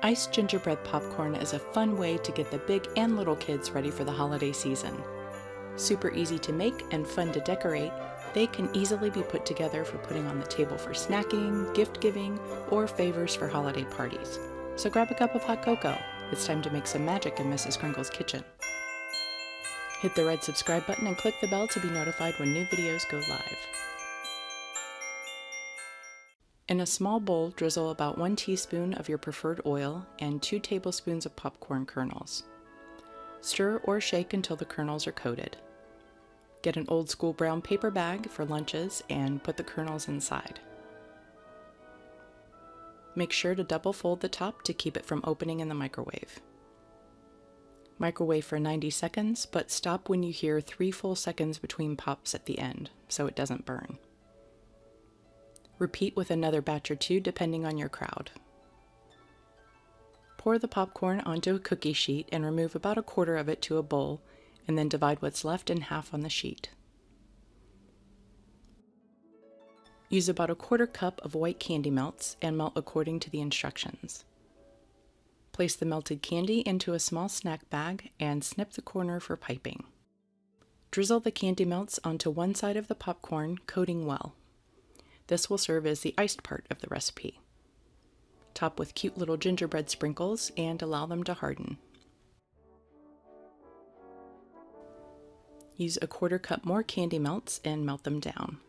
Iced gingerbread popcorn is a fun way to get the big and little kids ready for the holiday season. Super easy to make and fun to decorate, they can easily be put together for putting on the table for snacking, gift giving, or favors for holiday parties. So grab a cup of hot cocoa. It's time to make some magic in Mrs. Kringle's kitchen. Hit the red subscribe button and click the bell to be notified when new videos go live. In a small bowl, drizzle about 1 teaspoon of your preferred oil and 2 tablespoons of popcorn kernels. Stir or shake until the kernels are coated. Get an old school brown paper bag for lunches and put the kernels inside. Make sure to double fold the top to keep it from opening in the microwave. Microwave for 90 seconds, but stop when you hear 3 full seconds between pops at the end, so it doesn't burn. Repeat with another batch or 2 depending on your crowd. Pour the popcorn onto a cookie sheet and remove about 1/4 of it to a bowl, and then divide what's left in half on the sheet. Use about 1/4 cup of white candy melts and melt according to the instructions. Place the melted candy into a small snack bag and snip the corner for piping. Drizzle the candy melts onto one side of the popcorn, coating well. This will serve as the iced part of the recipe. Top with cute little gingerbread sprinkles and allow them to harden. Use 1/4 cup more candy melts and melt them down.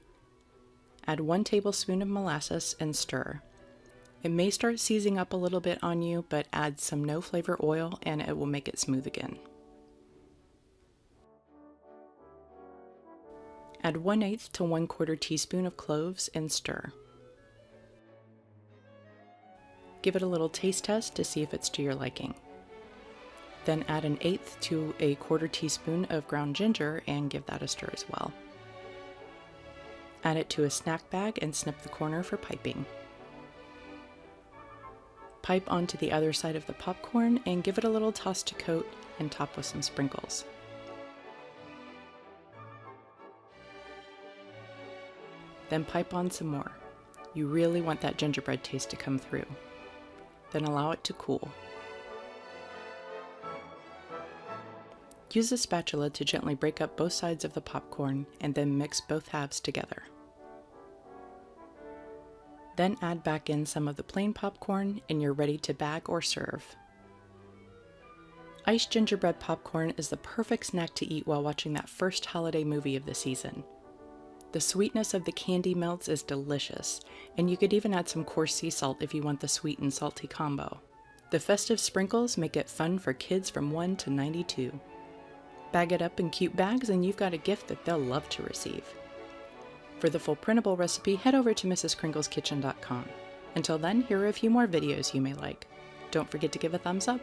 Add 1 tablespoon of molasses and stir. It may start seizing up a little bit on you, but add some no flavor oil and it will make it smooth again. Add 1/8 to 1/4 teaspoon of cloves and stir. Give it a little taste test to see if it's to your liking. Then add 1/8 to 1/4 teaspoon of ground ginger and give that a stir as well. Add it to a snack bag and snip the corner for piping. Pipe onto the other side of the popcorn and give it a little toss to coat and top with some sprinkles. Then pipe on some more. You really want that gingerbread taste to come through. Then allow it to cool. Use a spatula to gently break up both sides of the popcorn and then mix both halves together. Then add back in some of the plain popcorn and you're ready to bag or serve. Iced gingerbread popcorn is the perfect snack to eat while watching that first holiday movie of the season. The sweetness of the candy melts is delicious, and you could even add some coarse sea salt if you want the sweet and salty combo. The festive sprinkles make it fun for kids from 1 to 92. Bag it up in cute bags and you've got a gift that they'll love to receive. For the full printable recipe, head over to mrskringleskitchen.com. Until then, here are a few more videos you may like. Don't forget to give a thumbs up.